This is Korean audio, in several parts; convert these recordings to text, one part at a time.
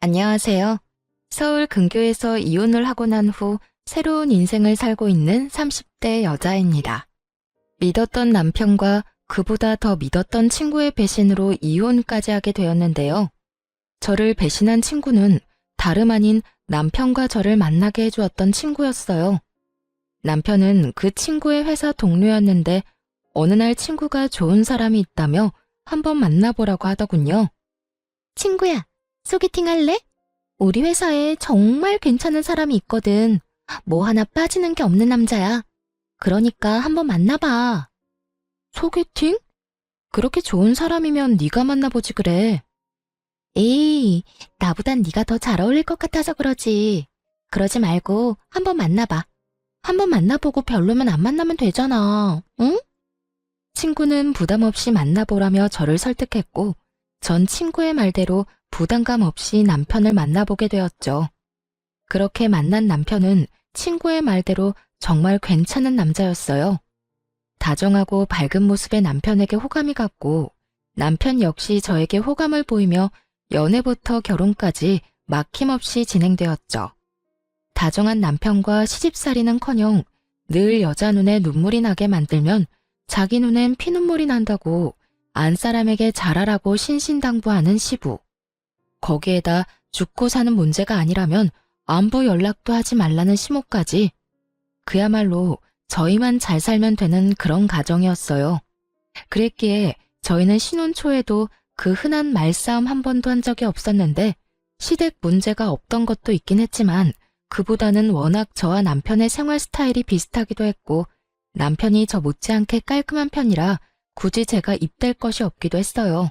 안녕하세요. 서울 근교에서 이혼을 하고 난 후 새로운 인생을 살고 있는 30대 여자입니다. 믿었던 남편과 그보다 더 믿었던 친구의 배신으로 이혼까지 하게 되었는데요. 저를 배신한 친구는 다름 아닌 남편과 저를 만나게 해주었던 친구였어요. 남편은 그 친구의 회사 동료였는데 어느 날 친구가 좋은 사람이 있다며 한번 만나보라고 하더군요. 친구야, 소개팅 할래? 우리 회사에 정말 괜찮은 사람이 있거든. 뭐 하나 빠지는 게 없는 남자야. 그러니까 한번 만나봐. 소개팅? 그렇게 좋은 사람이면 네가 만나보지 그래. 에이, 나보단 네가 더 잘 어울릴 것 같아서 그러지. 그러지 말고 한번 만나봐. 한번 만나보고 별로면 안 만나면 되잖아. 응? 친구는 부담 없이 만나보라며 저를 설득했고 전 친구의 말대로 부담감 없이 남편을 만나보게 되었죠. 그렇게 만난 남편은 친구의 말대로 정말 괜찮은 남자였어요. 다정하고 밝은 모습의 남편에게 호감이 갔고 남편 역시 저에게 호감을 보이며 연애부터 결혼까지 막힘없이 진행되었죠. 다정한 남편과 시집살이는커녕 늘 여자 눈에 눈물이 나게 만들면 자기 눈엔 피눈물이 난다고 안 사람에게 잘하라고 신신당부하는 시부. 거기에다 죽고 사는 문제가 아니라면 안부 연락도 하지 말라는 시모까지. 그야말로 저희만 잘 살면 되는 그런 가정이었어요. 그랬기에 저희는 신혼 초에도 그 흔한 말싸움 한 번도 한 적이 없었는데 시댁 문제가 없던 것도 있긴 했지만 그보다는 워낙 저와 남편의 생활 스타일이 비슷하기도 했고 남편이 저 못지않게 깔끔한 편이라 굳이 제가 입댈 것이 없기도 했어요.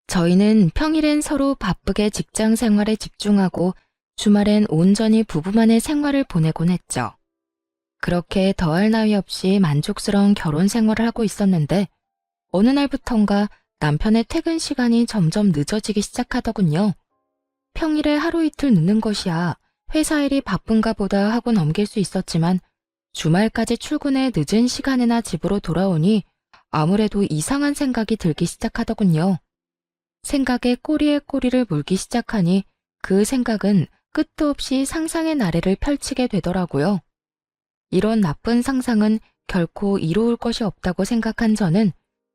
저희는 평일엔 서로 바쁘게 직장 생활에 집중하고 주말엔 온전히 부부만의 생활을 보내곤 했죠. 그렇게 더할 나위 없이 만족스러운 결혼 생활을 하고 있었는데 어느 날부턴가 남편의 퇴근 시간이 점점 늦어지기 시작하더군요. 평일에 하루 이틀 늦는 것이야 회사 일이 바쁜가 보다 하고 넘길 수 있었지만 주말까지 출근해 늦은 시간에나 집으로 돌아오니 아무래도 이상한 생각이 들기 시작하더군요. 생각에 꼬리에 꼬리를 물기 시작하니 그 생각은 끝도 없이 상상의 나래를 펼치게 되더라고요. 이런 나쁜 상상은 결코 이로울 것이 없다고 생각한 저는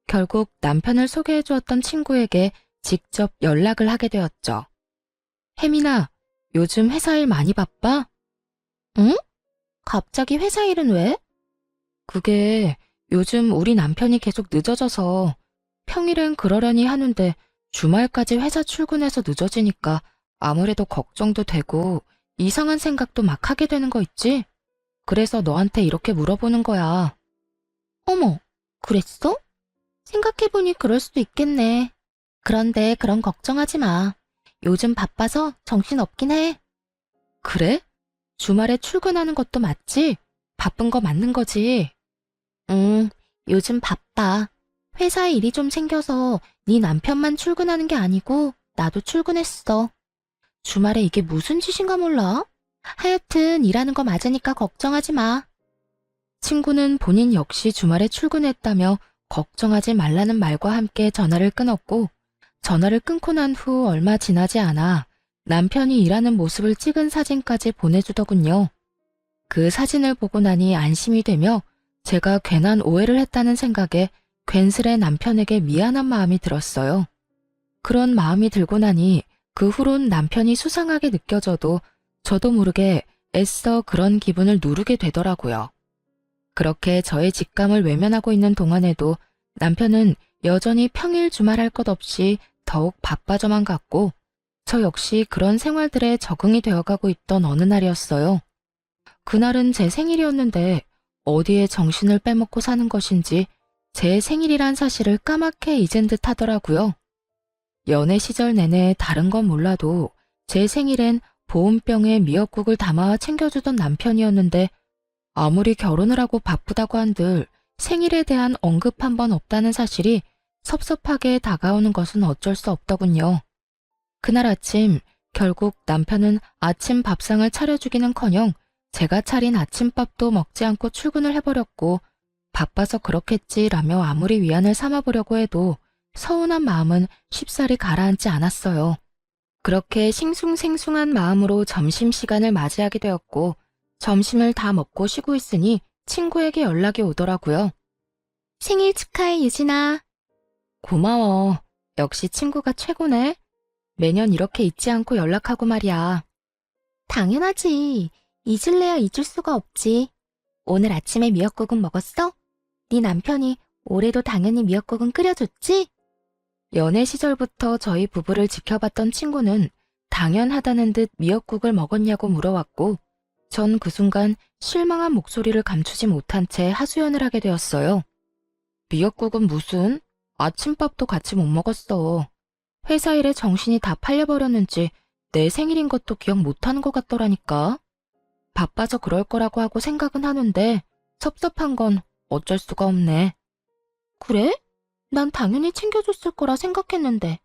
결국 남편을 소개해 주었던 친구에게 직접 연락을 하게 되었죠. 혜민아, 요즘 회사 일 많이 바빠? 응? 갑자기 회사 일은 왜? 그게 요즘 우리 남편이 계속 늦어져서 평일엔 그러려니 하는데 주말까지 회사 출근해서 늦어지니까 아무래도 걱정도 되고 이상한 생각도 막 하게 되는 거 있지? 그래서 너한테 이렇게 물어보는 거야. 어머, 그랬어? 생각해보니 그럴 수도 있겠네. 그런데 그런 걱정하지 마. 요즘 바빠서 정신 없긴 해. 그래? 주말에 출근하는 것도 맞지? 바쁜 거 맞는 거지? 응, 요즘 바빠. 회사에 일이 좀 생겨서 네 남편만 출근하는 게 아니고 나도 출근했어. 주말에 이게 무슨 짓인가 몰라? 하여튼 일하는 거 맞으니까 걱정하지 마. 친구는 본인 역시 주말에 출근했다며 걱정하지 말라는 말과 함께 전화를 끊었고 전화를 끊고 난 후 얼마 지나지 않아 남편이 일하는 모습을 찍은 사진까지 보내주더군요. 그 사진을 보고 나니 안심이 되며 제가 괜한 오해를 했다는 생각에 괜스레 남편에게 미안한 마음이 들었어요. 그런 마음이 들고 나니 그 후론 남편이 수상하게 느껴져도 저도 모르게 애써 그런 기분을 누르게 되더라고요. 그렇게 저의 직감을 외면하고 있는 동안에도 남편은 여전히 평일 주말 할 것 없이 더욱 바빠져만 갔고 저 역시 그런 생활들에 적응이 되어가고 있던 어느 날이었어요. 그날은 제 생일이었는데 어디에 정신을 빼먹고 사는 것인지 제 생일이란 사실을 까맣게 잊은 듯 하더라고요. 연애 시절 내내 다른 건 몰라도 제 생일엔 보온병에 미역국을 담아 챙겨주던 남편이었는데 아무리 결혼을 하고 바쁘다고 한들 생일에 대한 언급 한 번 없다는 사실이 섭섭하게 다가오는 것은 어쩔 수 없더군요. 그날 아침 결국 남편은 아침 밥상을 차려주기는커녕 제가 차린 아침밥도 먹지 않고 출근을 해버렸고 바빠서 그렇겠지라며 아무리 위안을 삼아보려고 해도 서운한 마음은 쉽사리 가라앉지 않았어요. 그렇게 싱숭생숭한 마음으로 점심시간을 맞이하게 되었고, 점심을 다 먹고 쉬고 있으니 친구에게 연락이 오더라고요. 생일 축하해, 유진아. 고마워. 역시 친구가 최고네. 매년 이렇게 잊지 않고 연락하고 말이야. 당연하지. 잊을래야 잊을 수가 없지. 오늘 아침에 미역국은 먹었어? 네 남편이 올해도 당연히 미역국은 끓여줬지? 연애 시절부터 저희 부부를 지켜봤던 친구는 당연하다는 듯 미역국을 먹었냐고 물어왔고, 전 그 순간 실망한 목소리를 감추지 못한 채 하소연을 하게 되었어요. 미역국은 무슨? 아침밥도 같이 못 먹었어. 회사 일에 정신이 다 팔려버렸는지 내 생일인 것도 기억 못하는 것 같더라니까. 바빠서 그럴 거라고 하고 생각은 하는데 섭섭한 건 어쩔 수가 없네. 그래? 난 당연히 챙겨줬을 거라 생각했는데.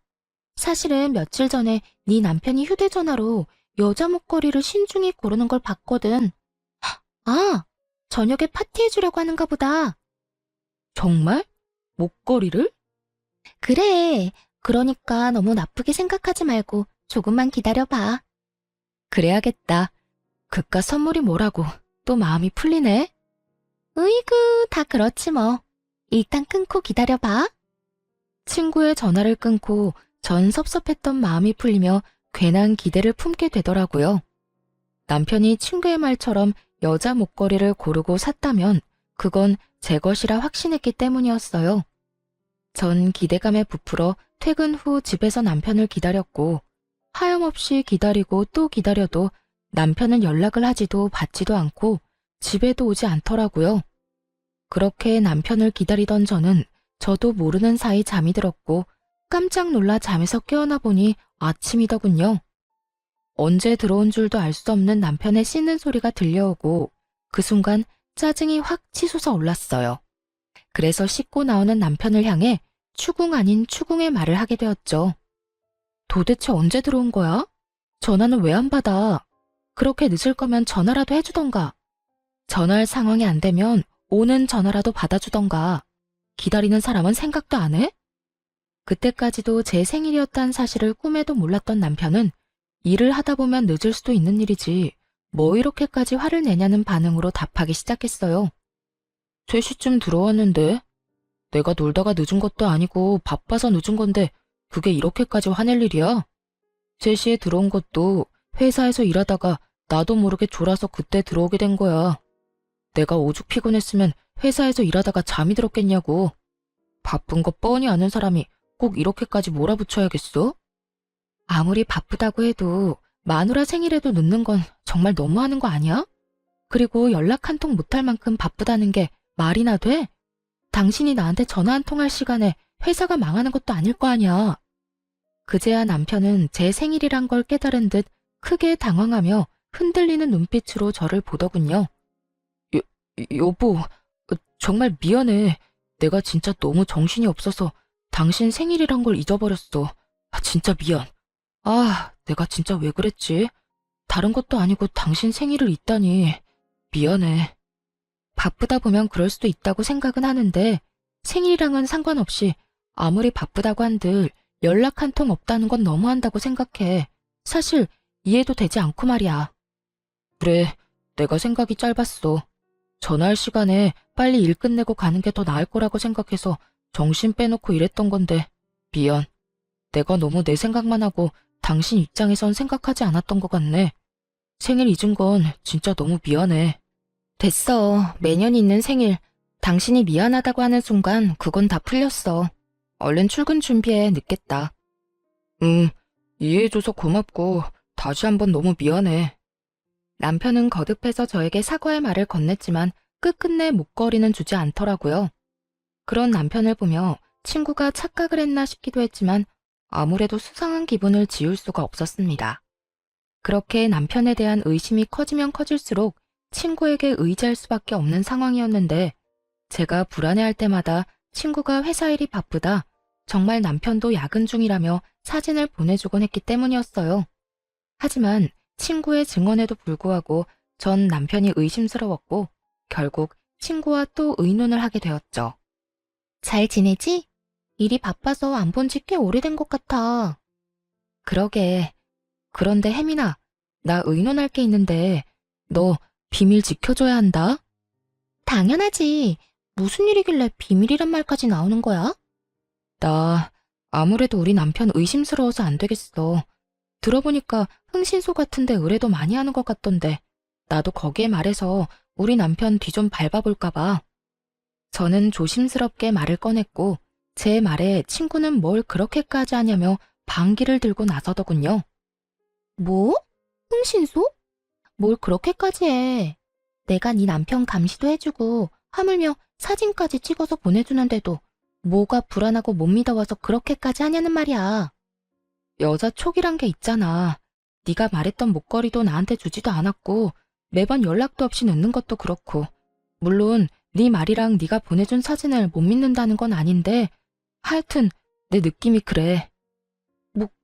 사실은 며칠 전에 네 남편이 휴대전화로 여자 목걸이를 신중히 고르는 걸 봤거든. 아, 저녁에 파티해주려고 하는가 보다. 정말? 목걸이를? 그래. 그러니까 너무 나쁘게 생각하지 말고 조금만 기다려봐. 그래야겠다. 그깟 선물이 뭐라고 또 마음이 풀리네. 으이구, 다 그렇지 뭐. 일단 끊고 기다려봐. 친구의 전화를 끊고 전 섭섭했던 마음이 풀리며 괜한 기대를 품게 되더라고요. 남편이 친구의 말처럼 여자 목걸이를 고르고 샀다면 그건 제 것이라 확신했기 때문이었어요. 전 기대감에 부풀어 퇴근 후 집에서 남편을 기다렸고, 하염없이 기다리고 또 기다려도 남편은 연락을 하지도 받지도 않고 집에도 오지 않더라고요. 그렇게 남편을 기다리던 저도 모르는 사이 잠이 들었고, 깜짝 놀라 잠에서 깨어나 보니 아침이더군요. 언제 들어온 줄도 알 수 없는 남편의 씻는 소리가 들려오고, 그 순간 짜증이 확 치솟아 올랐어요. 그래서 씻고 나오는 남편을 향해 추궁 아닌 추궁의 말을 하게 되었죠. 도대체 언제 들어온 거야? 전화는 왜 안 받아? 그렇게 늦을 거면 전화라도 해주던가. 전화할 상황이 안 되면 오는 전화라도 받아주던가. 기다리는 사람은 생각도 안 해? 그때까지도 제 생일이었다는 사실을 꿈에도 몰랐던 남편은 일을 하다 보면 늦을 수도 있는 일이지 뭐 이렇게까지 화를 내냐는 반응으로 답하기 시작했어요. 3시쯤 들어왔는데 내가 놀다가 늦은 것도 아니고 바빠서 늦은 건데 그게 이렇게까지 화낼 일이야? 3시에 들어온 것도 회사에서 일하다가 나도 모르게 졸아서 그때 들어오게 된 거야. 내가 오죽 피곤했으면 회사에서 일하다가 잠이 들었겠냐고. 바쁜 거 뻔히 아는 사람이 꼭 이렇게까지 몰아붙여야겠어? 아무리 바쁘다고 해도 마누라 생일에도 늦는 건 정말 너무하는 거 아니야? 그리고 연락 한 통 못할 만큼 바쁘다는 게 말이나 돼? 당신이 나한테 전화 한 통 할 시간에 회사가 망하는 것도 아닐 거 아니야. 그제야 남편은 제 생일이란 걸 깨달은 듯 크게 당황하며 흔들리는 눈빛으로 저를 보더군요. 여보, 정말 미안해. 내가 진짜 너무 정신이 없어서 당신 생일이란 걸 잊어버렸어. 진짜 미안. 내가 진짜 왜 그랬지? 다른 것도 아니고 당신 생일을 잊다니. 미안해. 바쁘다 보면 그럴 수도 있다고 생각은 하는데 생일이랑은 상관없이 아무리 바쁘다고 한들 연락 한 통 없다는 건 너무한다고 생각해. 사실 이해도 되지 않고 말이야. 그래, 내가 생각이 짧았어. 전화할 시간에 빨리 일 끝내고 가는 게 더 나을 거라고 생각해서 정신 빼놓고 일했던 건데 미안. 내가 너무 내 생각만 하고 당신 입장에선 생각하지 않았던 것 같네. 생일 잊은 건 진짜 너무 미안해. 됐어. 매년 있는 생일. 당신이 미안하다고 하는 순간 그건 다 풀렸어. 얼른 출근 준비해. 늦겠다. 이해해줘서 고맙고 다시 한번 너무 미안해. 남편은 거듭해서 저에게 사과의 말을 건넸지만 끝끝내 목걸이는 주지 않더라고요. 그런 남편을 보며 친구가 착각을 했나 싶기도 했지만 아무래도 수상한 기분을 지울 수가 없었습니다. 그렇게 남편에 대한 의심이 커지면 커질수록 친구에게 의지할 수밖에 없는 상황이었는데 제가 불안해할 때마다 친구가 회사 일이 바쁘다, 정말 남편도 야근 중이라며 사진을 보내주곤 했기 때문이었어요. 하지만 친구의 증언에도 불구하고 전 남편이 의심스러웠고 결국 친구와 또 의논을 하게 되었죠. 잘 지내지? 일이 바빠서 안 본 지 꽤 오래된 것 같아. 그러게, 그런데 혜민아, 나 의논할 게 있는데 너 비밀 지켜줘야 한다. 당연하지. 무슨 일이길래 비밀이란 말까지 나오는 거야? 나 아무래도 우리 남편 의심스러워서 안 되겠어. 들어보니까 흥신소 같은데 의뢰도 많이 하는 것 같던데 나도 거기에 말해서 우리 남편 뒤 좀 밟아볼까 봐. 저는 조심스럽게 말을 꺼냈고 제 말에 친구는 뭘 그렇게까지 하냐며 방귀를 들고 나서더군요. 뭐? 흥신소? 뭘 그렇게까지 해. 내가 네 남편 감시도 해주고 하물며 사진까지 찍어서 보내주는데도 뭐가 불안하고 못 믿어와서 그렇게까지 하냐는 말이야. 여자 촉이란 게 있잖아. 네가 말했던 목걸이도 나한테 주지도 않았고 매번 연락도 없이 늦는 것도 그렇고 물론 네 말이랑 네가 보내준 사진을 못 믿는다는 건 아닌데 하여튼 내 느낌이 그래.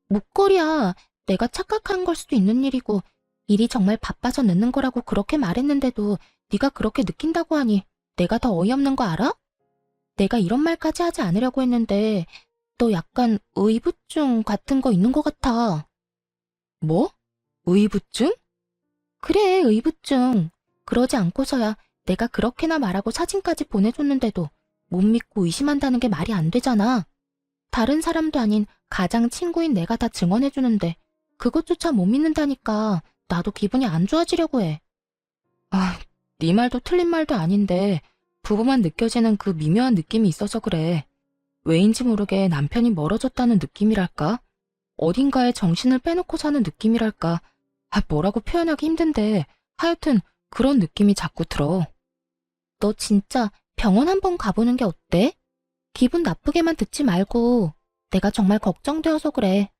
목걸이야. 내가 착각한 걸 수도 있는 일이고 일이 정말 바빠서 늦는 거라고 그렇게 말했는데도 네가 그렇게 느낀다고 하니 내가 더 어이없는 거 알아? 내가 이런 말까지 하지 않으려고 했는데 너 약간 의부증 같은 거 있는 것 같아. 뭐? 의부증? 그래, 의부증. 그러지 않고서야 내가 그렇게나 말하고 사진까지 보내줬는데도 못 믿고 의심한다는 게 말이 안 되잖아. 다른 사람도 아닌 가장 친구인 내가 다 증언해주는데 그것조차 못 믿는다니까 나도 기분이 안 좋아지려고 해. 아, 네 말도 틀린 말도 아닌데 부부만 느껴지는 그 미묘한 느낌이 있어서 그래. 왜인지 모르게 남편이 멀어졌다는 느낌이랄까? 어딘가에 정신을 빼놓고 사는 느낌이랄까? 뭐라고 표현하기 힘든데 하여튼 그런 느낌이 자꾸 들어. 너 진짜 병원 한번 가보는 게 어때? 기분 나쁘게만 듣지 말고 내가 정말 걱정되어서 그래.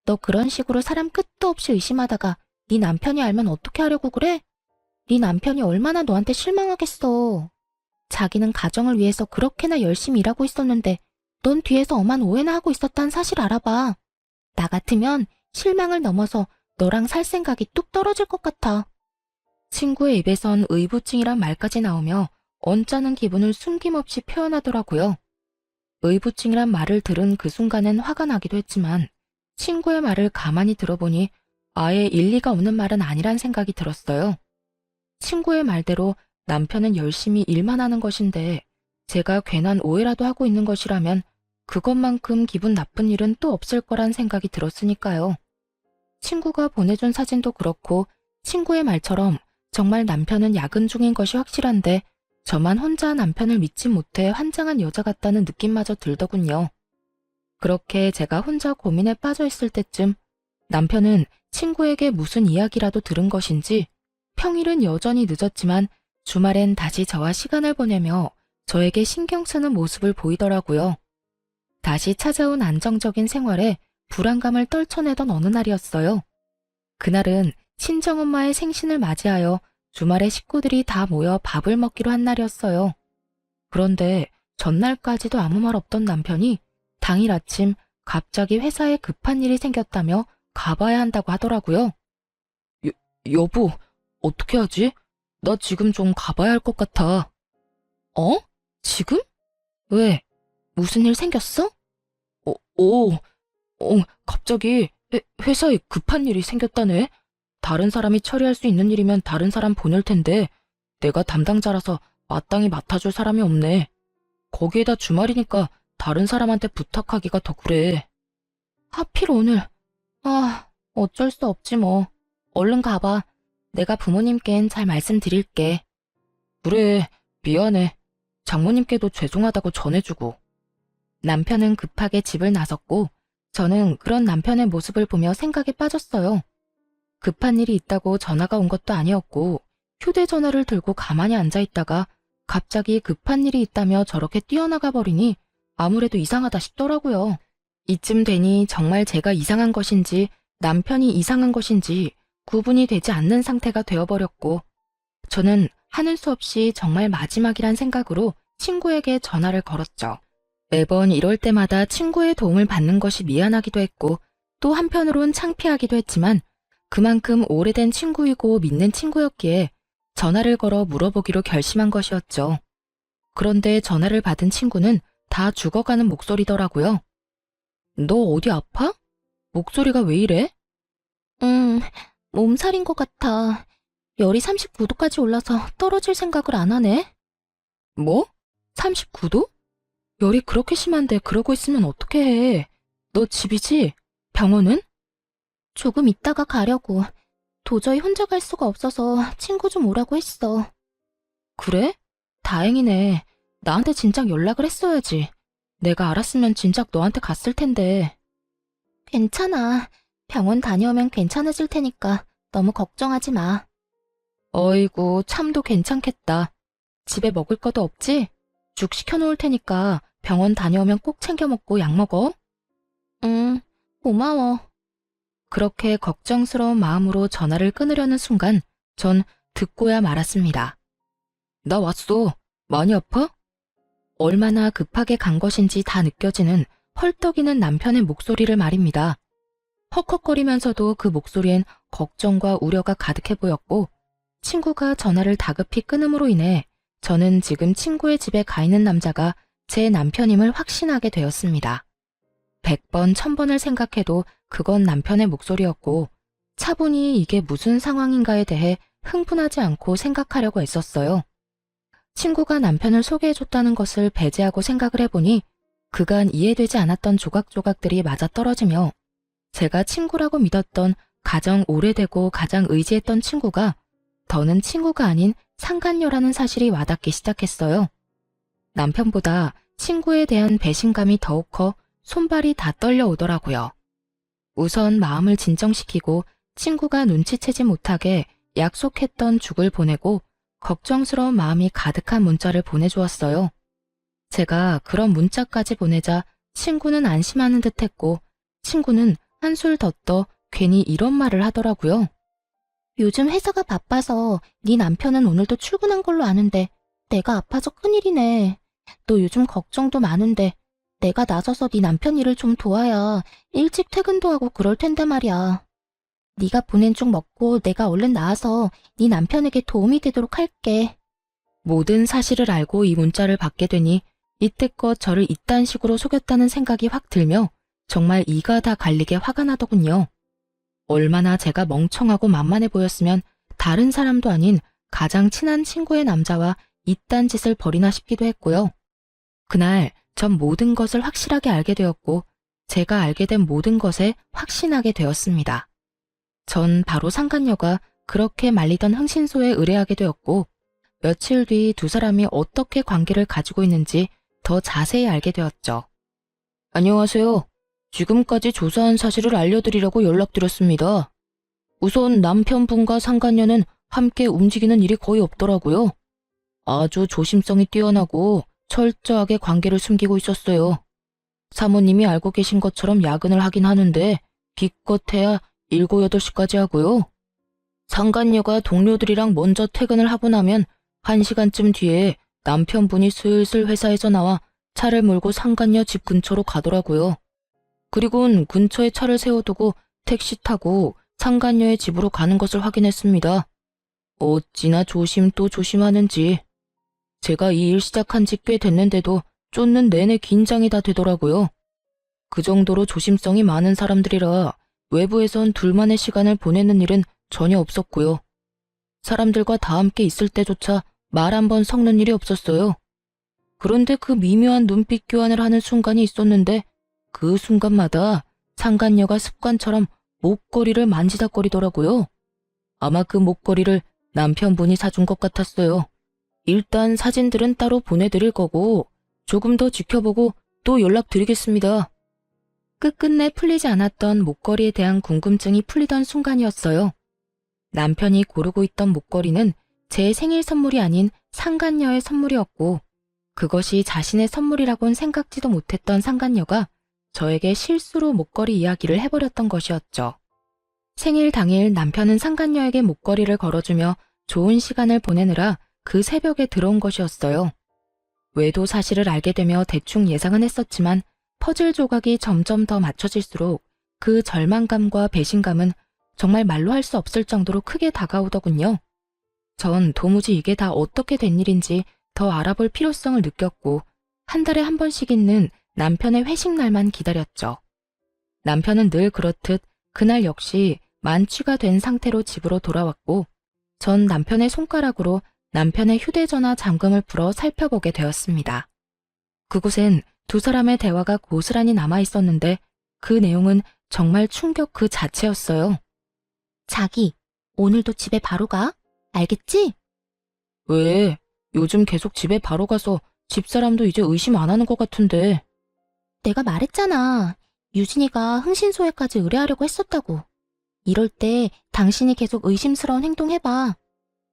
너 그런 식으로 사람 끝도 없이 의심하다가 네 남편이 알면 어떻게 하려고 그래? 네 남편이 얼마나 너한테 실망하겠어. 자기는 가정을 위해서 그렇게나 열심히 일하고 있었는데 넌 뒤에서 엄한 오해나 하고 있었다는 사실 알아봐. 나 같으면 실망을 넘어서 너랑 살 생각이 뚝 떨어질 것 같아. 친구의 입에선 의부증이란 말까지 나오며 언짢은 기분을 숨김없이 표현하더라고요. 의부증이란 말을 들은 그 순간엔 화가 나기도 했지만 친구의 말을 가만히 들어보니 아예 일리가 없는 말은 아니란 생각이 들었어요. 친구의 말대로 남편은 열심히 일만 하는 것인데 제가 괜한 오해라도 하고 있는 것이라면 그것만큼 기분 나쁜 일은 또 없을 거란 생각이 들었으니까요. 친구가 보내준 사진도 그렇고 친구의 말처럼 정말 남편은 야근 중인 것이 확실한데 저만 혼자 남편을 믿지 못해 환장한 여자 같다는 느낌마저 들더군요. 그렇게 제가 혼자 고민에 빠져 있을 때쯤 남편은 친구에게 무슨 이야기라도 들은 것인지 평일은 여전히 늦었지만 주말엔 다시 저와 시간을 보내며 저에게 신경 쓰는 모습을 보이더라고요. 다시 찾아온 안정적인 생활에 불안감을 떨쳐내던 어느 날이었어요. 그날은 친정엄마의 생신을 맞이하여 주말에 식구들이 다 모여 밥을 먹기로 한 날이었어요. 그런데 전날까지도 아무 말 없던 남편이 당일 아침 갑자기 회사에 급한 일이 생겼다며 가봐야 한다고 하더라고요. 여보, 어떻게 하지? 나 지금 좀 가봐야 할 것 같아. 어? 지금? 왜? 무슨 일 생겼어? 갑자기 회사에 급한 일이 생겼다네. 다른 사람이 처리할 수 있는 일이면 다른 사람 보낼 텐데 내가 담당자라서 마땅히 맡아줄 사람이 없네. 거기에다 주말이니까 다른 사람한테 부탁하기가 더 그래. 하필 오늘. 어쩔 수 없지 뭐. 얼른 가봐. 내가 부모님께는 잘 말씀드릴게. 그래, 미안해. 장모님께도 죄송하다고 전해주고. 남편은 급하게 집을 나섰고 저는 그런 남편의 모습을 보며 생각에 빠졌어요. 급한 일이 있다고 전화가 온 것도 아니었고 휴대전화를 들고 가만히 앉아있다가 갑자기 급한 일이 있다며 저렇게 뛰어나가 버리니 아무래도 이상하다 싶더라고요. 이쯤 되니 정말 제가 이상한 것인지 남편이 이상한 것인지 구분이 되지 않는 상태가 되어버렸고 저는 하는 수 없이 정말 마지막이란 생각으로 친구에게 전화를 걸었죠. 매번 이럴 때마다 친구의 도움을 받는 것이 미안하기도 했고 또 한편으론 창피하기도 했지만 그만큼 오래된 친구이고 믿는 친구였기에 전화를 걸어 물어보기로 결심한 것이었죠. 그런데 전화를 받은 친구는 다 죽어가는 목소리더라고요. 너 어디 아파? 목소리가 왜 이래? 몸살인 것 같아. 열이 39도까지 올라서 떨어질 생각을 안 하네. 뭐? 39도? 열이 그렇게 심한데 그러고 있으면 어떻게 해? 너 집이지? 병원은? 조금 있다가 가려고. 도저히 혼자 갈 수가 없어서 친구 좀 오라고 했어. 그래? 다행이네. 나한테 진작 연락을 했어야지. 내가 알았으면 진작 너한테 갔을 텐데. 괜찮아. 병원 다녀오면 괜찮아질 테니까 너무 걱정하지 마. 어이구, 참도 괜찮겠다. 집에 먹을 것도 없지? 죽 시켜놓을 테니까 병원 다녀오면 꼭 챙겨 먹고 약 먹어. 응, 고마워. 그렇게 걱정스러운 마음으로 전화를 끊으려는 순간 전 듣고야 말았습니다. 나 왔어. 많이 아파? 얼마나 급하게 간 것인지 다 느껴지는 헐떡이는 남편의 목소리를 말입니다. 헉헉거리면서도 그 목소리엔 걱정과 우려가 가득해 보였고 친구가 전화를 다급히 끊음으로 인해 저는 지금 친구의 집에 가 있는 남자가 제 남편임을 확신하게 되었습니다. 100번, 1000번을 생각해도 그건 남편의 목소리였고 차분히 이게 무슨 상황인가에 대해 흥분하지 않고 생각하려고 했었어요. 친구가 남편을 소개해줬다는 것을 배제하고 생각을 해보니 그간 이해되지 않았던 조각조각들이 맞아떨어지며 제가 친구라고 믿었던 가장 오래되고 가장 의지했던 친구가 더는 친구가 아닌 상간녀라는 사실이 와닿기 시작했어요. 남편보다 친구에 대한 배신감이 더욱 커 손발이 다 떨려오더라고요. 우선 마음을 진정시키고 친구가 눈치채지 못하게 약속했던 죽을 보내고 걱정스러운 마음이 가득한 문자를 보내주었어요. 제가 그런 문자까지 보내자 친구는 안심하는 듯했고 친구는 한술 더 떠 괜히 이런 말을 하더라고요. 요즘 회사가 바빠서 네 남편은 오늘도 출근한 걸로 아는데 내가 아파서 큰일이네. 너 요즘 걱정도 많은데 내가 나서서 네 남편 일을 좀 도와야 일찍 퇴근도 하고 그럴 텐데 말이야. 네가 보낸 죽 먹고 내가 얼른 나와서 네 남편에게 도움이 되도록 할게. 모든 사실을 알고 이 문자를 받게 되니 이때껏 저를 이딴 식으로 속였다는 생각이 확 들며 정말 이가 다 갈리게 화가 나더군요. 얼마나 제가 멍청하고 만만해 보였으면 다른 사람도 아닌 가장 친한 친구의 남자와 이딴 짓을 벌이나 싶기도 했고요. 그날 전 모든 것을 확실하게 알게 되었고 제가 알게 된 모든 것에 확신하게 되었습니다. 전 바로 상간녀가 그렇게 말리던 흥신소에 의뢰하게 되었고 며칠 뒤 두 사람이 어떻게 관계를 가지고 있는지 더 자세히 알게 되었죠. 안녕하세요. 지금까지 조사한 사실을 알려드리려고 연락드렸습니다. 우선 남편분과 상간녀는 함께 움직이는 일이 거의 없더라고요. 아주 조심성이 뛰어나고 철저하게 관계를 숨기고 있었어요. 사모님이 알고 계신 것처럼 야근을 하긴 하는데 기껏해야 7, 8시까지 하고요. 상간녀가 동료들이랑 먼저 퇴근을 하고 나면 1시간쯤 뒤에 남편분이 슬슬 회사에서 나와 차를 몰고 상간녀 집 근처로 가더라고요. 그리고는 근처에 차를 세워두고 택시 타고 상간녀의 집으로 가는 것을 확인했습니다. 어찌나 조심 또 조심하는지. 제가 이 일 시작한 지 꽤 됐는데도 쫓는 내내 긴장이 다 되더라고요. 그 정도로 조심성이 많은 사람들이라 외부에선 둘만의 시간을 보내는 일은 전혀 없었고요. 사람들과 다 함께 있을 때조차 말 한 번 섞는 일이 없었어요. 그런데 그 미묘한 눈빛 교환을 하는 순간이 있었는데 그 순간마다 상간녀가 습관처럼 목걸이를 만지작거리더라고요. 아마 그 목걸이를 남편분이 사준 것 같았어요. 일단 사진들은 따로 보내드릴 거고 조금 더 지켜보고 또 연락드리겠습니다. 끝끝내 풀리지 않았던 목걸이에 대한 궁금증이 풀리던 순간이었어요. 남편이 고르고 있던 목걸이는 제 생일 선물이 아닌 상간녀의 선물이었고 그것이 자신의 선물이라곤 생각지도 못했던 상간녀가 저에게 실수로 목걸이 이야기를 해버렸던 것이었죠. 생일 당일 남편은 상간녀에게 목걸이를 걸어주며 좋은 시간을 보내느라 그 새벽에 들어온 것이었어요. 외도 사실을 알게 되며 대충 예상은 했었지만 퍼즐 조각이 점점 더 맞춰질수록 그 절망감과 배신감은 정말 말로 할 수 없을 정도로 크게 다가오더군요. 전 도무지 이게 다 어떻게 된 일인지 더 알아볼 필요성을 느꼈고 한 달에 한 번씩 있는 남편의 회식 날만 기다렸죠. 남편은 늘 그렇듯 그날 역시 만취가 된 상태로 집으로 돌아왔고 전 남편의 손가락으로 남편의 휴대전화 잠금을 풀어 살펴보게 되었습니다. 그곳엔 두 사람의 대화가 고스란히 남아 있었는데 그 내용은 정말 충격 그 자체였어요. 자기, 오늘도 집에 바로 가? 알겠지? 왜? 요즘 계속 집에 바로 가서 집사람도 이제 의심 안 하는 것 같은데. 내가 말했잖아. 유진이가 흥신소에까지 의뢰하려고 했었다고. 이럴 때 당신이 계속 의심스러운 행동 해봐.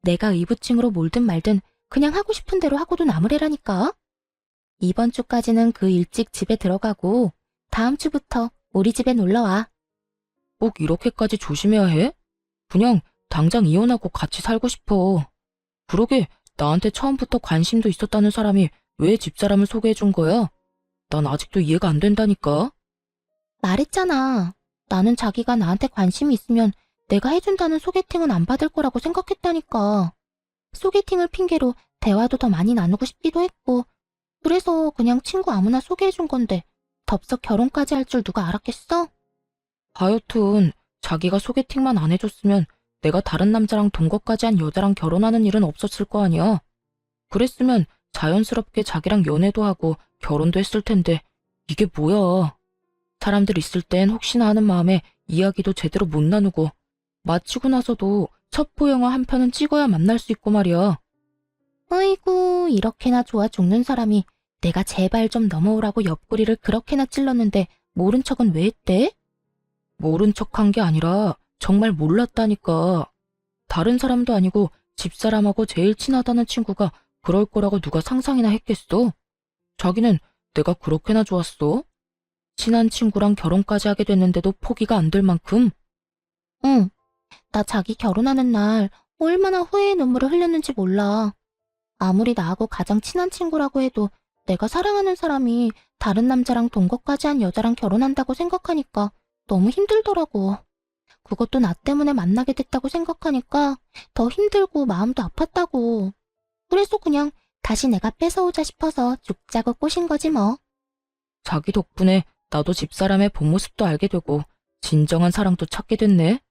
내가 의부증으로 몰든 말든 그냥 하고 싶은 대로 하고도 남으래라니까. 이번 주까지는 그 일찍 집에 들어가고 다음 주부터 우리 집에 놀러와. 꼭 이렇게까지 조심해야 해? 그냥 당장 이혼하고 같이 살고 싶어. 그러게 나한테 처음부터 관심도 있었다는 사람이 왜 집사람을 소개해준 거야? 난 아직도 이해가 안 된다니까. 말했잖아. 나는 자기가 나한테 관심이 있으면 내가 해준다는 소개팅은 안 받을 거라고 생각했다니까. 소개팅을 핑계로 대화도 더 많이 나누고 싶기도 했고 그래서 그냥 친구 아무나 소개해준 건데 덥석 결혼까지 할 줄 누가 알았겠어? 하여튼 자기가 소개팅만 안 해줬으면 내가 다른 남자랑 동거까지 한 여자랑 결혼하는 일은 없었을 거 아니야. 그랬으면 자연스럽게 자기랑 연애도 하고 결혼도 했을 텐데 이게 뭐야. 사람들 있을 땐 혹시나 하는 마음에 이야기도 제대로 못 나누고 마치고 나서도 첩보 영화 한 편은 찍어야 만날 수 있고 말이야. 아이고 이렇게나 좋아 죽는 사람이 내가 제발 좀 넘어오라고 옆구리를 그렇게나 찔렀는데 모른 척은 왜 했대? 모른 척한 게 아니라 정말 몰랐다니까. 다른 사람도 아니고 집사람하고 제일 친하다는 친구가 그럴 거라고 누가 상상이나 했겠어? 자기는 내가 그렇게나 좋았어? 친한 친구랑 결혼까지 하게 됐는데도 포기가 안 될 만큼? 응, 나 자기 결혼하는 날 얼마나 후회의 눈물을 흘렸는지 몰라. 아무리 나하고 가장 친한 친구라고 해도 내가 사랑하는 사람이 다른 남자랑 동거까지 한 여자랑 결혼한다고 생각하니까 너무 힘들더라고. 그것도 나 때문에 만나게 됐다고 생각하니까 더 힘들고 마음도 아팠다고. 그래서 그냥 다시 내가 뺏어오자 싶어서 죽자고 꼬신 거지 뭐. 자기 덕분에 나도 집사람의 본 모습도 알게 되고 진정한 사랑도 찾게 됐네.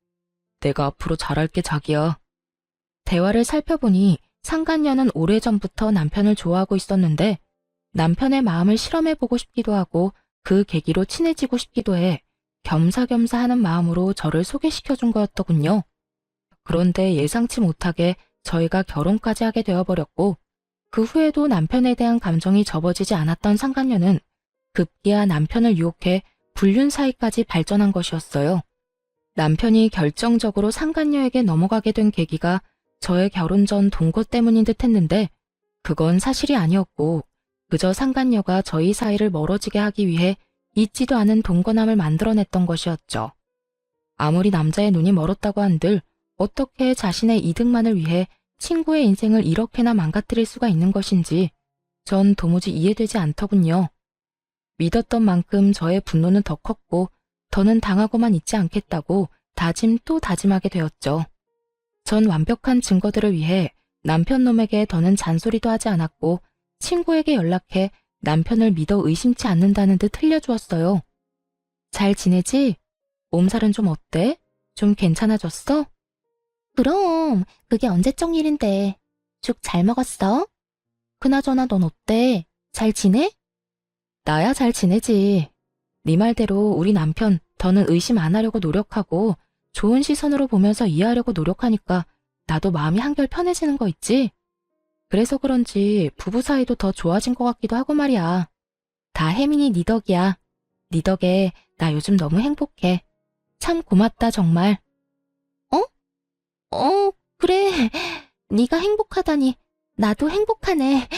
내가 앞으로 잘할게 자기야. 대화를 살펴보니 상간녀는 오래전부터 남편을 좋아하고 있었는데 남편의 마음을 실험해보고 싶기도 하고 그 계기로 친해지고 싶기도 해 겸사겸사 하는 마음으로 저를 소개시켜준 거였더군요. 그런데 예상치 못하게 저희가 결혼까지 하게 되어버렸고 그 후에도 남편에 대한 감정이 접어지지 않았던 상간녀는 급기야 남편을 유혹해 불륜 사이까지 발전한 것이었어요. 남편이 결정적으로 상간녀에게 넘어가게 된 계기가 저의 결혼 전 동거 때문인 듯 했는데 그건 사실이 아니었고 그저 상간녀가 저희 사이를 멀어지게 하기 위해 있지도 않은 동거남을 만들어냈던 것이었죠. 아무리 남자의 눈이 멀었다고 한들 어떻게 자신의 이득만을 위해 친구의 인생을 이렇게나 망가뜨릴 수가 있는 것인지 전 도무지 이해되지 않더군요. 믿었던 만큼 저의 분노는 더 컸고 더는 당하고만 있지 않겠다고 다짐 또 다짐하게 되었죠. 전 완벽한 증거들을 위해 남편 놈에게 더는 잔소리도 하지 않았고 친구에게 연락해 남편을 믿어 의심치 않는다는 듯 흘려주었어요. 잘 지내지? 몸살은 좀 어때? 좀 괜찮아졌어? 그럼 그게 언제적 일인데. 죽 잘 먹었어? 그나저나 넌 어때? 잘 지내? 나야 잘 지내지. 네 말대로 우리 남편 더는 의심 안 하려고 노력하고 좋은 시선으로 보면서 이해하려고 노력하니까 나도 마음이 한결 편해지는 거 있지? 그래서 그런지 부부 사이도 더 좋아진 것 같기도 하고 말이야. 다 혜민이 네 덕이야. 네 덕에 나 요즘 너무 행복해. 참 고맙다 정말. 어? 그래. 네가 행복하다니 나도 행복하네.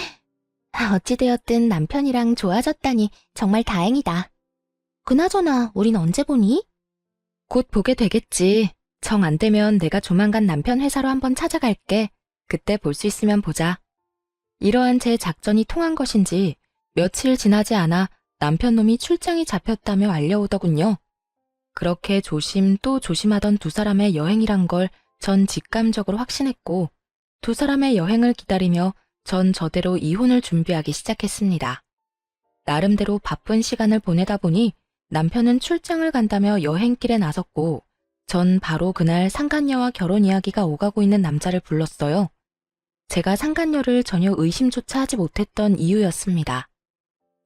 어찌되었든 남편이랑 좋아졌다니 정말 다행이다. 그나저나 우린 언제 보니? 곧 보게 되겠지. 정 안 되면 내가 조만간 남편 회사로 한번 찾아갈게. 그때 볼 수 있으면 보자. 이러한 제 작전이 통한 것인지 며칠 지나지 않아 남편 놈이 출장이 잡혔다며 알려오더군요. 그렇게 조심 또 조심하던 두 사람의 여행이란 걸 전 직감적으로 확신했고 두 사람의 여행을 기다리며 전 저대로 이혼을 준비하기 시작했습니다. 나름대로 바쁜 시간을 보내다 보니 남편은 출장을 간다며 여행길에 나섰고 전 바로 그날 상간녀와 결혼 이야기가 오가고 있는 남자를 불렀어요. 제가 상간녀를 전혀 의심조차 하지 못했던 이유였습니다.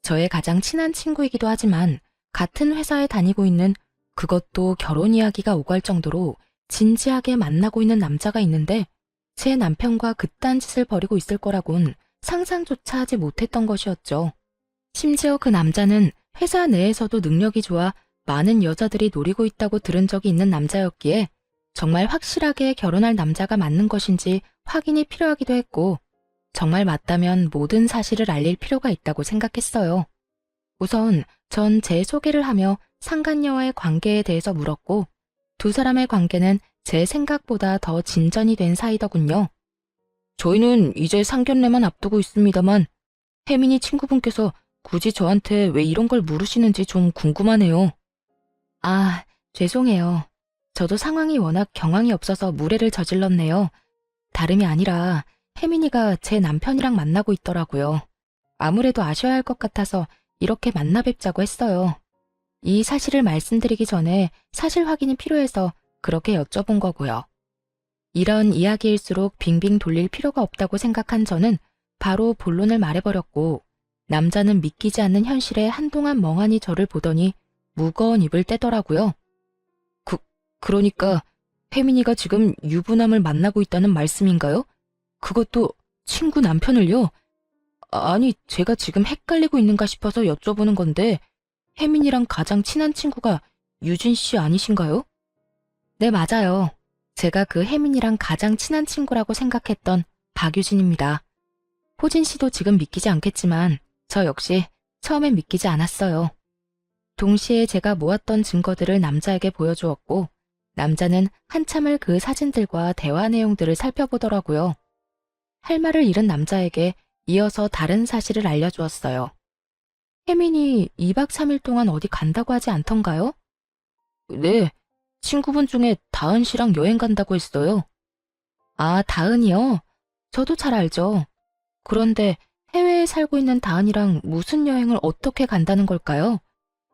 저의 가장 친한 친구이기도 하지만 같은 회사에 다니고 있는, 그것도 결혼 이야기가 오갈 정도로 진지하게 만나고 있는 남자가 있는데 제 남편과 그딴 짓을 벌이고 있을 거라곤 상상조차 하지 못했던 것이었죠. 심지어 그 남자는 회사 내에서도 능력이 좋아 많은 여자들이 노리고 있다고 들은 적이 있는 남자였기에 정말 확실하게 결혼할 남자가 맞는 것인지 확인이 필요하기도 했고, 정말 맞다면 모든 사실을 알릴 필요가 있다고 생각했어요. 우선 전 제 소개를 하며 상간녀와의 관계에 대해서 물었고, 두 사람의 관계는 제 생각보다 더 진전이 된 사이더군요. 저희는 이제 상견례만 앞두고 있습니다만 혜민이 친구분께서 굳이 저한테 왜 이런 걸 물으시는지 좀 궁금하네요. 아, 죄송해요. 저도 상황이 워낙 경황이 없어서 무례를 저질렀네요. 다름이 아니라 혜민이가 제 남편이랑 만나고 있더라고요. 아무래도 아셔야 할 것 같아서 이렇게 만나 뵙자고 했어요. 이 사실을 말씀드리기 전에 사실 확인이 필요해서 그렇게 여쭤본 거고요. 이런 이야기일수록 빙빙 돌릴 필요가 없다고 생각한 저는 바로 본론을 말해버렸고, 남자는 믿기지 않는 현실에 한동안 멍하니 저를 보더니 무거운 입을 떼더라고요. 그러니까 혜민이가 지금 유부남을 만나고 있다는 말씀인가요? 그것도 친구 남편을요? 아니, 제가 지금 헷갈리고 있는가 싶어서 여쭤보는 건데 혜민이랑 가장 친한 친구가 유진 씨 아니신가요? 네, 맞아요. 제가 그 혜민이랑 가장 친한 친구라고 생각했던 박유진입니다. 호진 씨도 지금 믿기지 않겠지만 저 역시 처음엔 믿기지 않았어요. 동시에 제가 모았던 증거들을 남자에게 보여주었고, 남자는 한참을 그 사진들과 대화 내용들을 살펴보더라고요. 할 말을 잃은 남자에게 이어서 다른 사실을 알려주었어요. 혜민이 2박 3일 동안 어디 간다고 하지 않던가요? 네, 친구분 중에 다은 씨랑 여행 간다고 했어요. 아, 다은이요? 저도 잘 알죠. 그런데 해외에 살고 있는 다은이랑 무슨 여행을 어떻게 간다는 걸까요?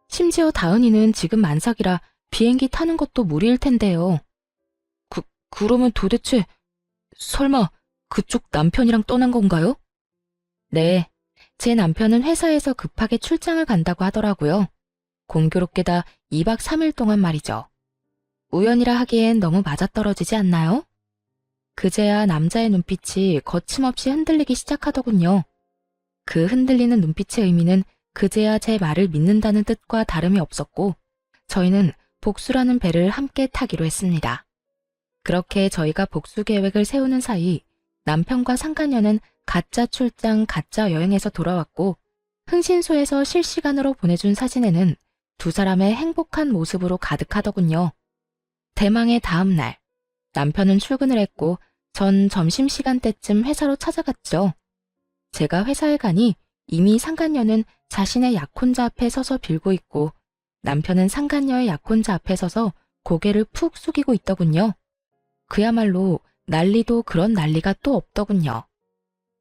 심지어 다은이는 지금 만삭이라 비행기 타는 것도 무리일 텐데요. 그러면 도대체 설마 그쪽 남편이랑 떠난 건가요? 네, 제 남편은 회사에서 급하게 출장을 간다고 하더라고요. 공교롭게다 2박 3일 동안 말이죠. 우연이라 하기엔 너무 맞아떨어지지 않나요? 그제야 남자의 눈빛이 거침없이 흔들리기 시작하더군요. 그 흔들리는 눈빛의 의미는 그제야 제 말을 믿는다는 뜻과 다름이 없었고, 저희는 복수라는 배를 함께 타기로 했습니다. 그렇게 저희가 복수 계획을 세우는 사이 남편과 상간녀는 가짜 출장, 가짜 여행에서 돌아왔고, 흥신소에서 실시간으로 보내준 사진에는 두 사람의 행복한 모습으로 가득하더군요. 대망의 다음 날, 남편은 출근을 했고 전 점심시간 때쯤 회사로 찾아갔죠. 제가 회사에 가니 이미 상간녀는 자신의 약혼자 앞에 서서 빌고 있고, 남편은 상간녀의 약혼자 앞에 서서 고개를 푹 숙이고 있더군요. 그야말로 난리도 그런 난리가 또 없더군요.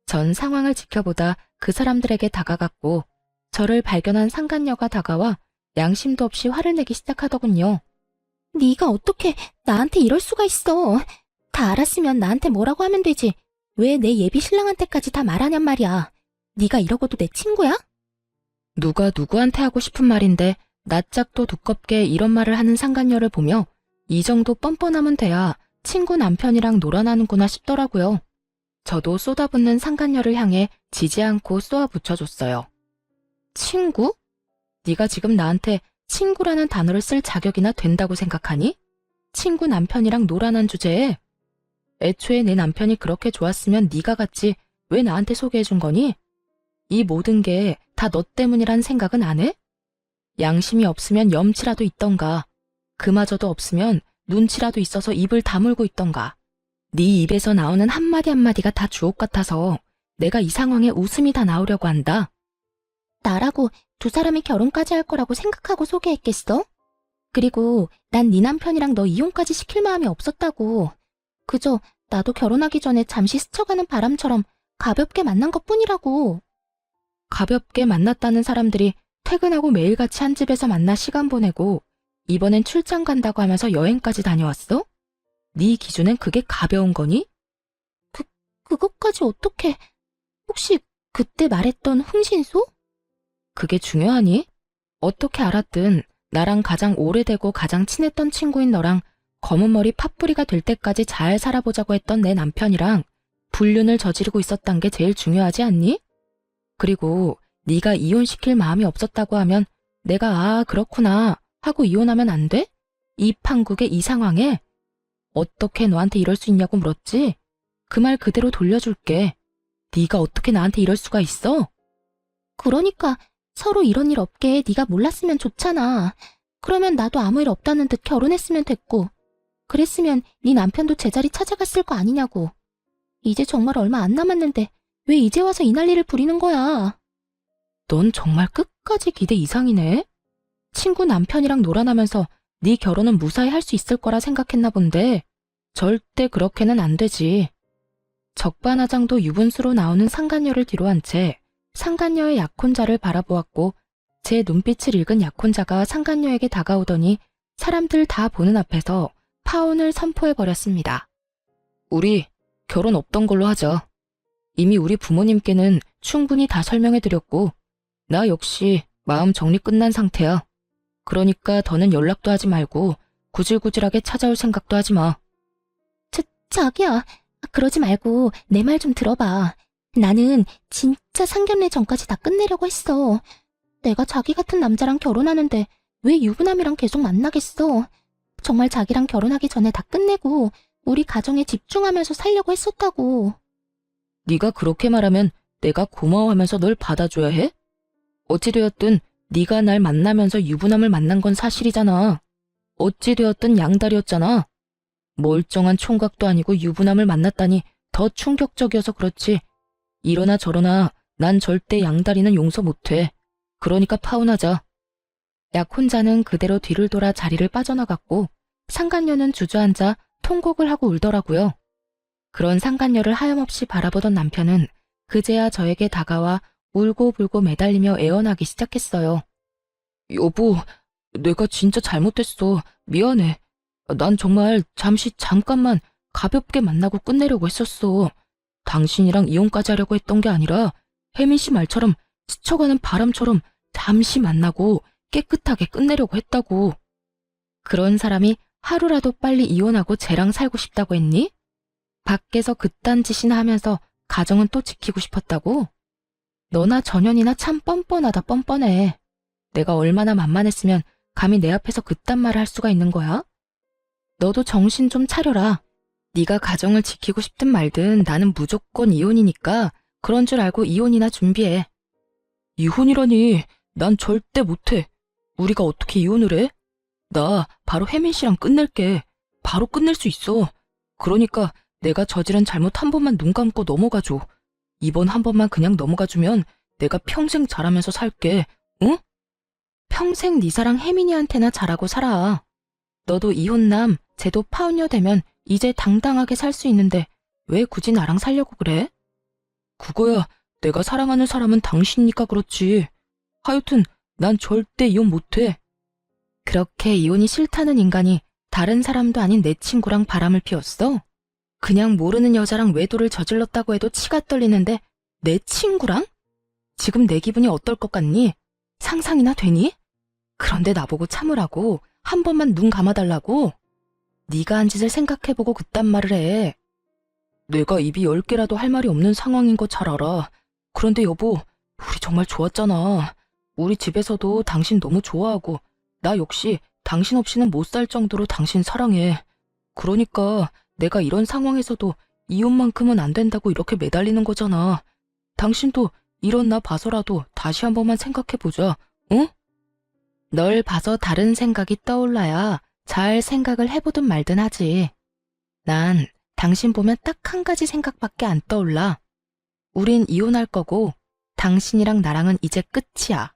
전 상황을 지켜보다 그 사람들에게 다가갔고, 저를 발견한 상간녀가 다가와 양심도 없이 화를 내기 시작하더군요. 네가 어떻게 나한테 이럴 수가 있어. 다 알았으면 나한테 뭐라고 하면 되지. 왜 내 예비 신랑한테까지 다 말하냔 말이야. 네가 이러고도 내 친구야? 누가 누구한테 하고 싶은 말인데 낯짝도 두껍게 이런 말을 하는 상간녀를 보며 이 정도 뻔뻔하면 돼야 친구 남편이랑 놀아나는구나 싶더라고요. 저도 쏟아붓는 상간녀를 향해 지지 않고 쏘아 붙여줬어요. 친구? 네가 지금 나한테 친구라는 단어를 쓸 자격이나 된다고 생각하니? 친구 남편이랑 놀아난 주제에? 애초에 내 남편이 그렇게 좋았으면 네가 갔지 왜 나한테 소개해준 거니? 이 모든 게 다 너 때문이란 생각은 안 해? 양심이 없으면 염치라도 있던가, 그마저도 없으면 눈치라도 있어서 입을 다물고 있던가. 네 입에서 나오는 한마디 한마디가 다 주옥 같아서 내가 이 상황에 웃음이 다 나오려고 한다. 나라고 두 사람이 결혼까지 할 거라고 생각하고 소개했겠어? 그리고 난 네 남편이랑 너 이혼까지 시킬 마음이 없었다고. 그저 나도 결혼하기 전에 잠시 스쳐가는 바람처럼 가볍게 만난 것뿐이라고. 가볍게 만났다는 사람들이 퇴근하고 매일같이 한 집에서 만나 시간 보내고 이번엔 출장 간다고 하면서 여행까지 다녀왔어? 네 기준엔 그게 가벼운 거니? 그것까지 어떻게... 혹시 그때 말했던 흥신소? 그게 중요하니? 어떻게 알았든 나랑 가장 오래되고 가장 친했던 친구인 너랑 검은 머리 팥뿌리가 될 때까지 잘 살아보자고 했던 내 남편이랑 불륜을 저지르고 있었단 게 제일 중요하지 않니? 그리고 네가 이혼시킬 마음이 없었다고 하면 내가 그렇구나 하고 이혼하면 안 돼? 이 판국의 이 상황에 어떻게 너한테 이럴 수 있냐고 물었지? 그 말 그대로 돌려줄게. 네가 어떻게 나한테 이럴 수가 있어? 그러니까 서로 이런 일 없게 네가 몰랐으면 좋잖아. 그러면 나도 아무 일 없다는 듯 결혼했으면 됐고 그랬으면 네 남편도 제자리 찾아갔을 거 아니냐고. 이제 정말 얼마 안 남았는데 왜 이제 와서 이 난리를 부리는 거야? 넌 정말 끝까지 기대 이상이네. 친구 남편이랑 놀아나면서 네 결혼은 무사히 할 수 있을 거라 생각했나 본데 절대 그렇게는 안 되지. 적반하장도 유분수로 나오는 상간녀를 뒤로한 채 상간녀의 약혼자를 바라보았고 제 눈빛을 읽은 약혼자가 상간녀에게 다가오더니 사람들 다 보는 앞에서 파혼을 선포해버렸습니다. 우리 결혼 없던 걸로 하자. 이미 우리 부모님께는 충분히 다 설명해드렸고 나 역시 마음 정리 끝난 상태야. 그러니까 더는 연락도 하지 말고 구질구질하게 찾아올 생각도 하지 마. 자기야, 그러지 말고 내 말 좀 들어봐. 나는 진짜 상견례 전까지 다 끝내려고 했어. 내가 자기 같은 남자랑 결혼하는데 왜 유부남이랑 계속 만나겠어. 정말 자기랑 결혼하기 전에 다 끝내고 우리 가정에 집중하면서 살려고 했었다고. 네가 그렇게 말하면 내가 고마워하면서 널 받아줘야 해? 어찌되었든 네가 날 만나면서 유부남을 만난 건 사실이잖아. 어찌되었든 양다리였잖아. 멀쩡한 총각도 아니고 유부남을 만났다니 더 충격적이어서 그렇지. 이러나 저러나 난 절대 양다리는 용서 못해. 그러니까 파혼하자. 약혼자는 그대로 뒤를 돌아 자리를 빠져나갔고 상간녀는 주저앉아 통곡을 하고 울더라고요. 그런 상간녀를 하염없이 바라보던 남편은 그제야 저에게 다가와 울고불고 매달리며 애원하기 시작했어요. 여보, 내가 진짜 잘못했어. 미안해. 난 정말 잠깐만 가볍게 만나고 끝내려고 했었어. 당신이랑 이혼까지 하려고 했던 게 아니라 혜민 씨 말처럼 스쳐가는 바람처럼 잠시 만나고 깨끗하게 끝내려고 했다고. 그런 사람이 하루라도 빨리 이혼하고 쟤랑 살고 싶다고 했니? 밖에서 그딴 짓이나 하면서 가정은 또 지키고 싶었다고? 너나 전현이나 참 뻔뻔하다 뻔뻔해. 내가 얼마나 만만했으면 감히 내 앞에서 그딴 말을 할 수가 있는 거야? 너도 정신 좀 차려라. 네가 가정을 지키고 싶든 말든 나는 무조건 이혼이니까 그런 줄 알고 이혼이나 준비해. 이혼이라니, 난 절대 못해. 우리가 어떻게 이혼을 해? 나 바로 혜민 씨랑 끝낼게. 바로 끝낼 수 있어. 그러니까 내가 저지른 잘못 한 번만 눈 감고 넘어가줘. 이번 한 번만 그냥 넘어가주면 내가 평생 잘하면서 살게. 응? 평생 네 사랑 혜민이한테나 잘하고 살아. 너도 이혼남, 쟤도 파혼녀 되면 이제 당당하게 살 수 있는데 왜 굳이 나랑 살려고 그래? 그거야, 내가 사랑하는 사람은 당신이니까 그렇지. 하여튼 난 절대 이혼 못해. 그렇게 이혼이 싫다는 인간이 다른 사람도 아닌 내 친구랑 바람을 피웠어? 그냥 모르는 여자랑 외도를 저질렀다고 해도 치가 떨리는데 내 친구랑? 지금 내 기분이 어떨 것 같니? 상상이나 되니? 그런데 나보고 참으라고, 한 번만 눈 감아달라고? 네가 한 짓을 생각해보고 그딴 말을 해. 내가 입이 10개라도 할 말이 없는 상황인 거 잘 알아. 그런데 여보, 우리 정말 좋았잖아. 우리 집에서도 당신 너무 좋아하고 나 역시 당신 없이는 못 살 정도로 당신 사랑해. 그러니까 내가 이런 상황에서도 이혼만큼은 안 된다고 이렇게 매달리는 거잖아. 당신도 이런 나 봐서라도 다시 한 번만 생각해보자, 응? 널 봐서 다른 생각이 떠올라야 잘 생각을 해보든 말든 하지. 난 당신 보면 딱 한 가지 생각밖에 안 떠올라. 우린 이혼할 거고 당신이랑 나랑은 이제 끝이야.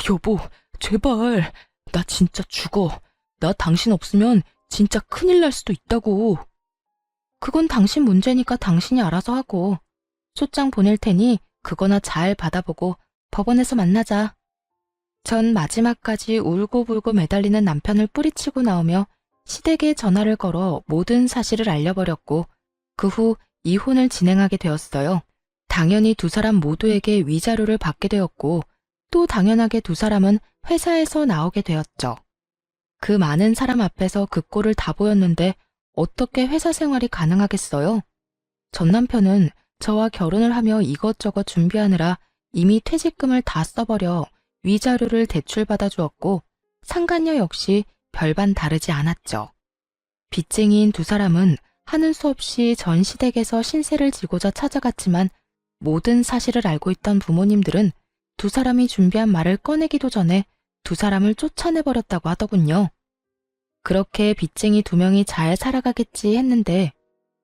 여보, 제발. 나 진짜 죽어. 나 당신 없으면 진짜 큰일 날 수도 있다고. 그건 당신 문제니까 당신이 알아서 하고. 소장 보낼 테니 그거나 잘 받아보고 법원에서 만나자. 전 마지막까지 울고불고 매달리는 남편을 뿌리치고 나오며 시댁에 전화를 걸어 모든 사실을 알려버렸고 그 후 이혼을 진행하게 되었어요. 당연히 두 사람 모두에게 위자료를 받게 되었고 또 당연하게 두 사람은 회사에서 나오게 되었죠. 그 많은 사람 앞에서 그 꼴을 다 보였는데 어떻게 회사 생활이 가능하겠어요? 전 남편은 저와 결혼을 하며 이것저것 준비하느라 이미 퇴직금을 다 써버려 위자료를 대출받아 주었고 상간녀 역시 별반 다르지 않았죠. 빚쟁이인 두 사람은 하는 수 없이 전 시댁에서 신세를 지고자 찾아갔지만 모든 사실을 알고 있던 부모님들은 두 사람이 준비한 말을 꺼내기도 전에 두 사람을 쫓아내버렸다고 하더군요. 그렇게 빚쟁이 두 명이 잘 살아가겠지 했는데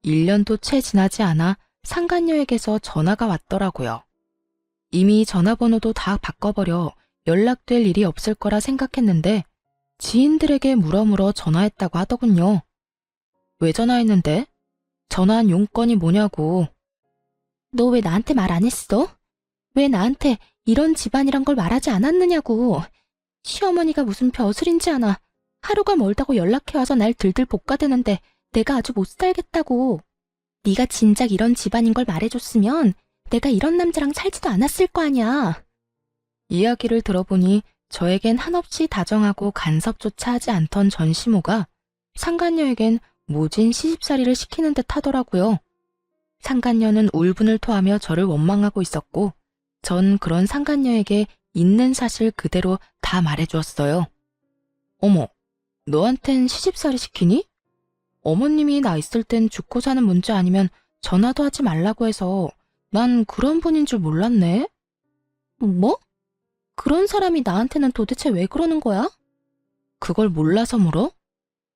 1년도 채 지나지 않아 상간녀에게서 전화가 왔더라고요. 이미 전화번호도 다 바꿔버려 연락될 일이 없을 거라 생각했는데 지인들에게 물어물어 전화했다고 하더군요. 왜 전화했는데? 전화한 용건이 뭐냐고. 너 왜 나한테 말 안 했어? 왜 나한테 이런 집안이란 걸 말하지 않았느냐고. 시어머니가 무슨 벼슬인지 아나. 하루가 멀다고 연락해와서 날 들들 볶아대는데 내가 아주 못 살겠다고. 네가 진작 이런 집안인 걸 말해줬으면 내가 이런 남자랑 살지도 않았을 거 아니야. 이야기를 들어보니 저에겐 한없이 다정하고 간섭조차 하지 않던 전시모가 상간녀에겐 모진 시집살이를 시키는 듯 하더라고요. 상간녀는 울분을 토하며 저를 원망하고 있었고 전 그런 상간녀에게 있는 사실 그대로 다 말해주었어요. 어머, 너한텐 시집살이 시키니? 어머님이 나 있을 땐 죽고 사는 문제 아니면 전화도 하지 말라고 해서 난 그런 분인 줄 몰랐네. 뭐? 그런 사람이 나한테는 도대체 왜 그러는 거야? 그걸 몰라서 물어?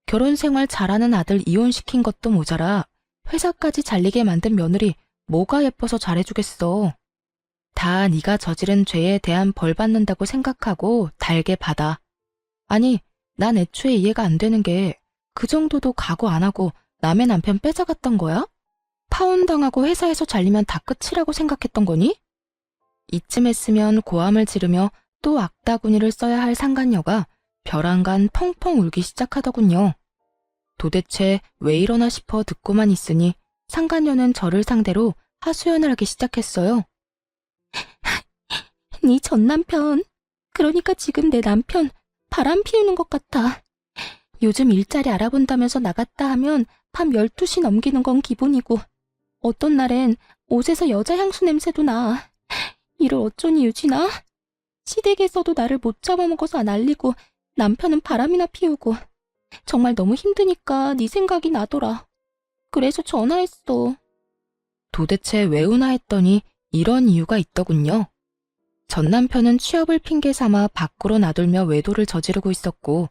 결혼 생활 잘하는 아들 이혼시킨 것도 모자라 회사까지 잘리게 만든 며느리 뭐가 예뻐서 잘해주겠어. 다 네가 저지른 죄에 대한 벌 받는다고 생각하고 달게 받아. 아니, 난 애초에 이해가 안 되는 게 그 정도도 각오 안 하고 남의 남편 뺏어갔던 거야? 파혼당하고 회사에서 잘리면 다 끝이라고 생각했던 거니? 이쯤 했으면 고함을 지르며 또 악다구니를 써야 할 상간녀가 벼랑간 펑펑 울기 시작하더군요. 도대체 왜 이러나 싶어 듣고만 있으니 상간녀는 저를 상대로 하소연을 하기 시작했어요. 네 전 남편, 그러니까 지금 내 남편 바람 피우는 것 같아. 요즘 일자리 알아본다면서 나갔다 하면 밤 12시 넘기는 건 기본이고 어떤 날엔 옷에서 여자 향수 냄새도 나. 이를 어쩌니 유진아? 시댁에서도 나를 못 잡아먹어서 난리고 남편은 바람이나 피우고 정말 너무 힘드니까 네 생각이 나더라. 그래서 전화했어. 도대체 왜 우나 했더니 이런 이유가 있더군요. 전 남편은 취업을 핑계 삼아 밖으로 나돌며 외도를 저지르고 있었고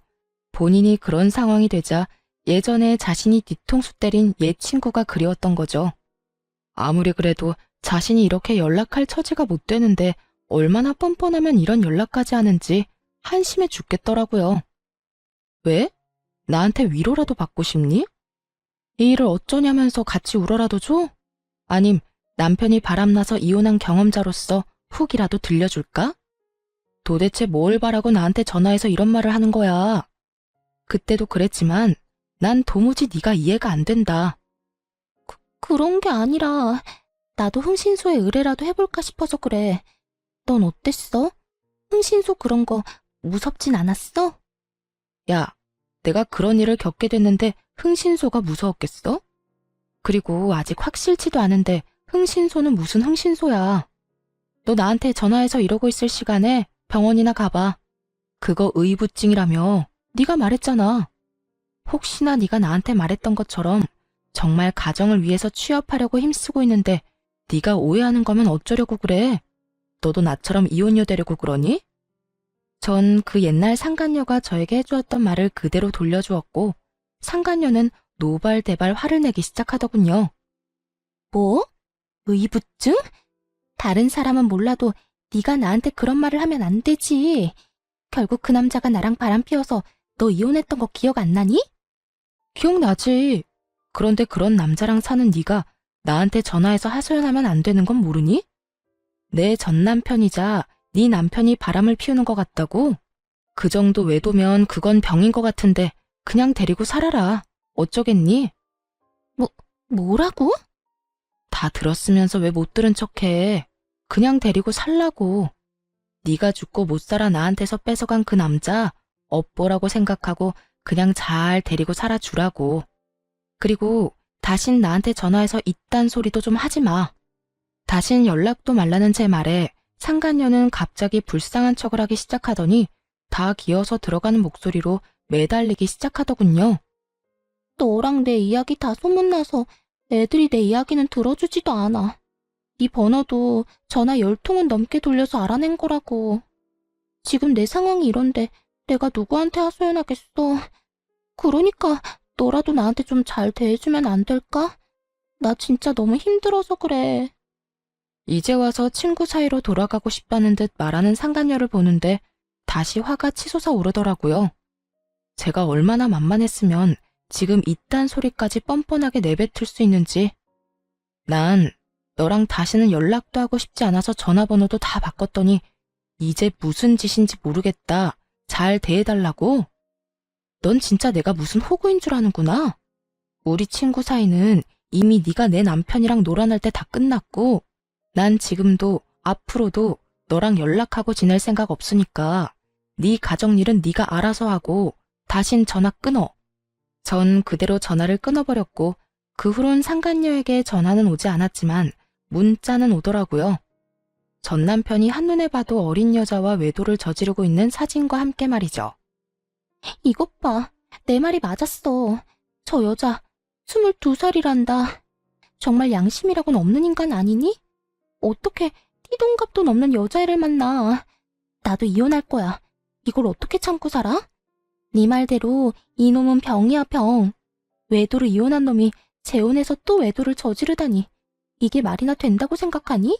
본인이 그런 상황이 되자 예전에 자신이 뒤통수 때린 옛 친구가 그리웠던 거죠. 아무리 그래도 자신이 이렇게 연락할 처지가 못 되는데 얼마나 뻔뻔하면 이런 연락까지 하는지 한심해 죽겠더라고요. 왜? 나한테 위로라도 받고 싶니? 이 일을 어쩌냐면서 같이 울어라도 줘? 아님 남편이 바람나서 이혼한 경험자로서 훅이라도 들려줄까? 도대체 뭘 바라고 나한테 전화해서 이런 말을 하는 거야? 그때도 그랬지만 난 도무지 네가 이해가 안 된다. 그런 게 아니라 나도 흥신소에 의뢰라도 해볼까 싶어서 그래. 넌 어땠어? 흥신소 그런 거 무섭진 않았어? 야, 내가 그런 일을 겪게 됐는데 흥신소가 무서웠겠어? 그리고 아직 확실치도 않은데 흥신소는 무슨 흥신소야. 너 나한테 전화해서 이러고 있을 시간에 병원이나 가봐. 그거 의부증이라며 네가 말했잖아. 혹시나 네가 나한테 말했던 것처럼 정말 가정을 위해서 취업하려고 힘쓰고 있는데 네가 오해하는 거면 어쩌려고 그래? 너도 나처럼 이혼녀 되려고 그러니? 전 그 옛날 상간녀가 저에게 해주었던 말을 그대로 돌려주었고 상간녀는 노발대발 화를 내기 시작하더군요. 뭐? 의부증? 다른 사람은 몰라도 네가 나한테 그런 말을 하면 안 되지. 결국 그 남자가 나랑 바람 피워서 너 이혼했던 거 기억 안 나니? 기억나지. 그런데 그런 남자랑 사는 네가 나한테 전화해서 하소연하면 안 되는 건 모르니? 내 전 남편이자 네 남편이 바람을 피우는 것 같다고? 그 정도 외도면 그건 병인 것 같은데 그냥 데리고 살아라. 어쩌겠니? 뭐라고? 다 들었으면서 왜 못 들은 척해. 그냥 데리고 살라고. 네가 죽고 못 살아 나한테서 뺏어간 그 남자 업보라고 생각하고 그냥 잘 데리고 살아주라고. 그리고 다신 나한테 전화해서 이딴 소리도 좀 하지 마. 다신 연락도 말라는 제 말에 상간녀는 갑자기 불쌍한 척을 하기 시작하더니 다 기어서 들어가는 목소리로 매달리기 시작하더군요. 너랑 내 이야기 다 소문나서 애들이 내 이야기는 들어주지도 않아. 네 번호도 전화 10통은 넘게 돌려서 알아낸 거라고. 지금 내 상황이 이런데 내가 누구한테 하소연하겠어. 그러니까 너라도 나한테 좀 잘 대해주면 안 될까? 나 진짜 너무 힘들어서 그래. 이제 와서 친구 사이로 돌아가고 싶다는 듯 말하는 상간녀를 보는데 다시 화가 치솟아 오르더라고요. 제가 얼마나 만만했으면 지금 이딴 소리까지 뻔뻔하게 내뱉을 수 있는지. 난 너랑 다시는 연락도 하고 싶지 않아서 전화번호도 다 바꿨더니 이제 무슨 짓인지 모르겠다. 잘 대해달라고? 넌 진짜 내가 무슨 호구인 줄 아는구나. 우리 친구 사이는 이미 네가 내 남편이랑 놀아날 때 다 끝났고 난 지금도 앞으로도 너랑 연락하고 지낼 생각 없으니까 네 가정일은 네가 알아서 하고 다신 전화 끊어. 전 그대로 전화를 끊어버렸고 그 후론 상간녀에게 전화는 오지 않았지만 문자는 오더라고요. 전 남편이 한눈에 봐도 어린 여자와 외도를 저지르고 있는 사진과 함께 말이죠. 이것 봐. 내 말이 맞았어. 저 여자 22살이란다. 정말 양심이라고는 없는 인간 아니니? 어떻게 띠동갑도 넘는 여자애를 만나. 나도 이혼할 거야. 이걸 어떻게 참고 살아? 네 말대로 이놈은 병이야, 병. 외도로 이혼한 놈이 재혼해서 또 외도를 저지르다니. 이게 말이나 된다고 생각하니?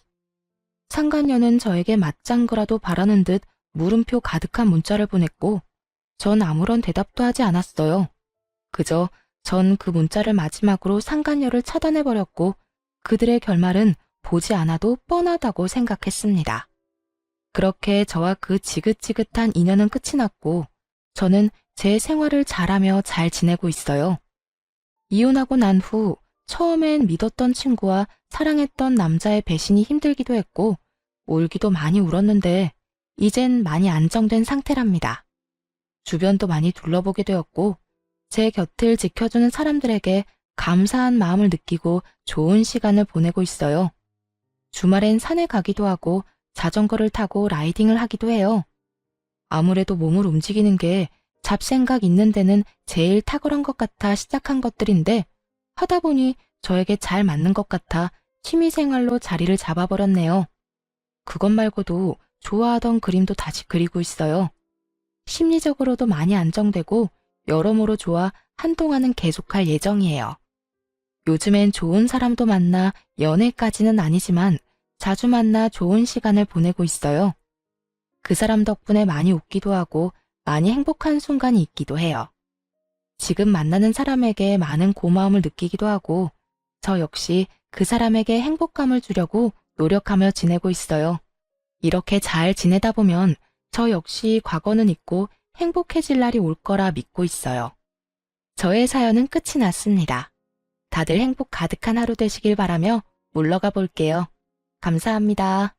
상간녀는 저에게 맞장구라도 바라는 듯 물음표 가득한 문자를 보냈고 전 아무런 대답도 하지 않았어요. 그저 전 그 문자를 마지막으로 상간녀를 차단해버렸고 그들의 결말은 보지 않아도 뻔하다고 생각했습니다. 그렇게 저와 그 지긋지긋한 인연은 끝이 났고 저는 제 생활을 잘하며 잘 지내고 있어요. 이혼하고 난 후 처음엔 믿었던 친구와 사랑했던 남자의 배신이 힘들기도 했고 울기도 많이 울었는데 이젠 많이 안정된 상태랍니다. 주변도 많이 둘러보게 되었고 제 곁을 지켜주는 사람들에게 감사한 마음을 느끼고 좋은 시간을 보내고 있어요. 주말엔 산에 가기도 하고 자전거를 타고 라이딩을 하기도 해요. 아무래도 몸을 움직이는 게 잡생각 있는 데는 제일 탁월한 것 같아 시작한 것들인데 하다 보니 저에게 잘 맞는 것 같아 취미생활로 자리를 잡아버렸네요. 그것 말고도 좋아하던 그림도 다시 그리고 있어요. 심리적으로도 많이 안정되고 여러모로 좋아 한동안은 계속할 예정이에요. 요즘엔 좋은 사람도 만나 연애까지는 아니지만 자주 만나 좋은 시간을 보내고 있어요. 그 사람 덕분에 많이 웃기도 하고 많이 행복한 순간이 있기도 해요. 지금 만나는 사람에게 많은 고마움을 느끼기도 하고 저 역시 그 사람에게 행복감을 주려고 노력하며 지내고 있어요. 이렇게 잘 지내다 보면 저 역시 과거는 잊고 행복해질 날이 올 거라 믿고 있어요. 저의 사연은 끝이 났습니다. 다들 행복 가득한 하루 되시길 바라며 물러가 볼게요. 감사합니다.